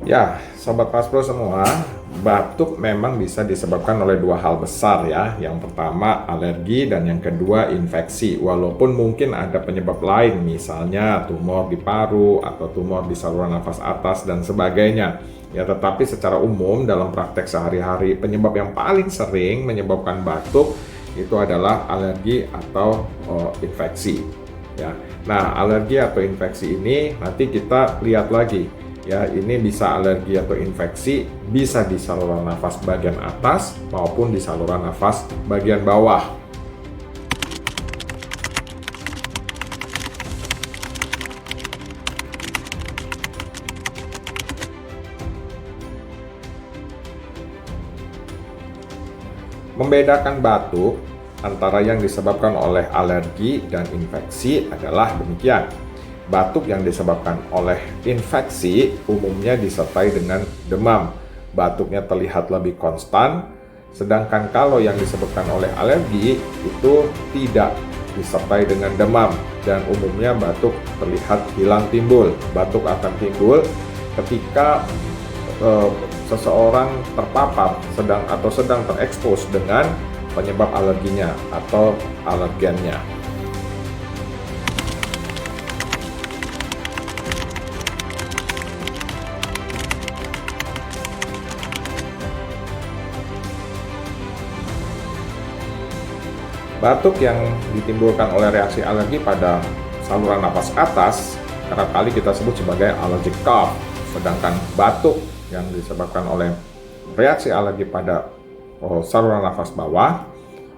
Ya, Sobat Paspro semua, batuk memang bisa disebabkan oleh dua hal besar ya. Yang pertama alergi dan yang kedua infeksi. Walaupun mungkin ada penyebab lain, misalnya tumor di paru atau tumor di saluran nafas atas dan sebagainya. Ya, tetapi secara umum dalam praktek sehari-hari penyebab yang paling sering menyebabkan batuk itu adalah alergi atau infeksi. Ya, nah alergi atau infeksi ini nanti kita lihat lagi. Ya, ini bisa alergi atau infeksi, bisa di saluran nafas bagian atas maupun di saluran nafas bagian bawah. Membedakan batuk antara yang disebabkan oleh alergi dan infeksi adalah demikian. Batuk yang disebabkan oleh infeksi umumnya disertai dengan demam. Batuknya terlihat lebih konstan, sedangkan kalau yang disebabkan oleh alergi itu tidak disertai dengan demam dan umumnya batuk terlihat hilang timbul. Batuk akan timbul ketika seseorang terpapar sedang terekspos dengan penyebab alerginya atau alergennya. Batuk yang ditimbulkan oleh reaksi alergi pada saluran nafas atas kerap kali kita sebut sebagai allergic cough, sedangkan batuk yang disebabkan oleh reaksi alergi pada saluran nafas bawah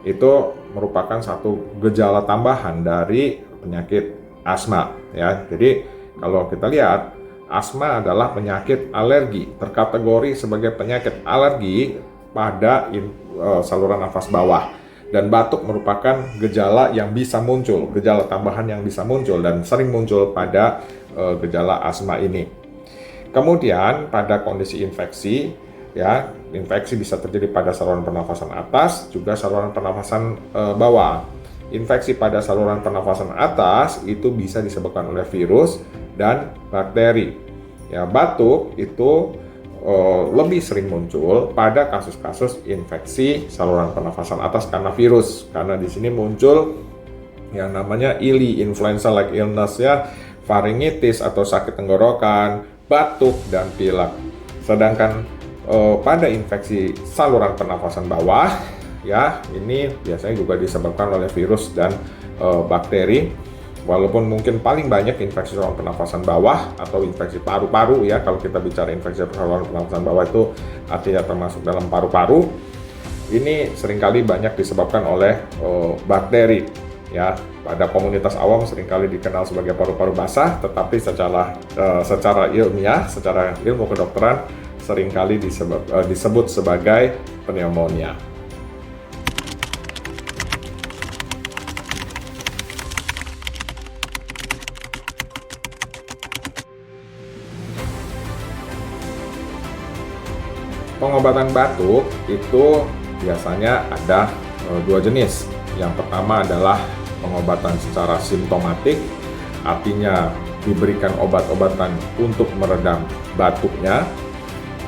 itu merupakan satu gejala tambahan dari penyakit asma ya. Jadi kalau kita lihat, asma adalah penyakit alergi, terkategori sebagai penyakit alergi pada saluran nafas bawah. Dan batuk merupakan gejala yang bisa muncul, gejala tambahan yang bisa muncul dan sering muncul pada gejala asma ini. Kemudian pada kondisi infeksi, ya, infeksi bisa terjadi pada saluran pernafasan atas, juga saluran pernafasan bawah. Infeksi pada saluran pernafasan atas itu bisa disebabkan oleh virus dan bakteri. Ya, batuk itu lebih sering muncul pada kasus-kasus infeksi saluran pernafasan atas karena virus, karena di sini muncul yang namanya ILI, influenza like illness ya, faringitis atau sakit tenggorokan, batuk dan pilek. Sedangkan pada infeksi saluran pernafasan bawah ya, ini biasanya juga disebabkan oleh virus dan bakteri. Walaupun mungkin paling banyak infeksi saluran pernafasan bawah atau infeksi paru-paru ya, kalau kita bicara infeksi saluran pernafasan bawah itu artinya termasuk dalam paru-paru. Ini seringkali banyak disebabkan oleh bakteri ya. Pada komunitas awam seringkali dikenal sebagai paru-paru basah, tetapi secara ilmiah, secara ilmu kedokteran seringkali disebut sebagai pneumonia. Pengobatan batuk itu biasanya ada dua jenis. Yang pertama adalah pengobatan secara simptomatik, artinya diberikan obat-obatan untuk meredam batuknya.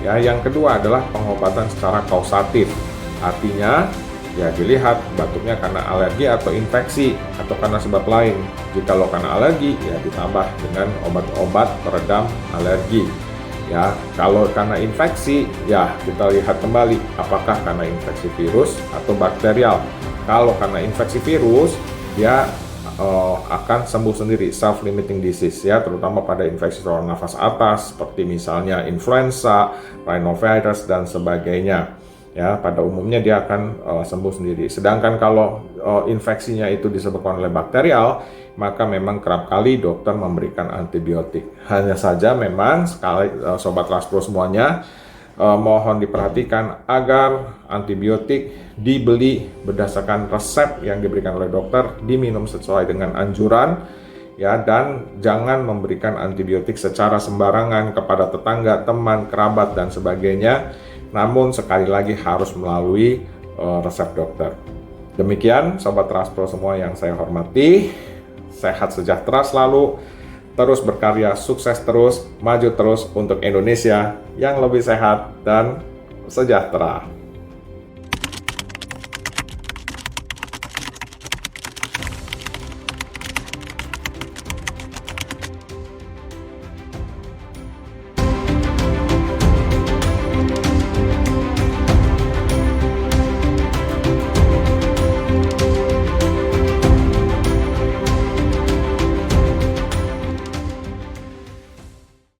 Ya, yang kedua adalah pengobatan secara kausatif, artinya ya dilihat batuknya karena alergi atau infeksi atau karena sebab lain. Jikalau karena alergi ya ditambah dengan obat-obat peredam alergi. Ya, kalau karena infeksi, ya kita lihat kembali apakah karena infeksi virus atau bakterial. Kalau karena infeksi virus, dia akan sembuh sendiri, self-limiting disease ya, terutama pada infeksi saluran nafas atas seperti misalnya influenza, rhinovirus dan sebagainya. Ya, pada umumnya dia akan sembuh sendiri. Sedangkan kalau infeksinya itu disebabkan oleh bakterial, maka memang kerap kali dokter memberikan antibiotik. Hanya saja memang sekali Sobat Raspro semuanya, mohon diperhatikan agar antibiotik dibeli berdasarkan resep yang diberikan oleh dokter, diminum sesuai dengan anjuran ya, dan jangan memberikan antibiotik secara sembarangan kepada tetangga, teman, kerabat dan sebagainya. Namun sekali lagi harus melalui resep dokter. Demikian Sobat Raspro semua yang saya hormati, sehat sejahtera selalu. terus berkarya, sukses terus, maju terus untuk Indonesia yang lebih sehat dan sejahtera.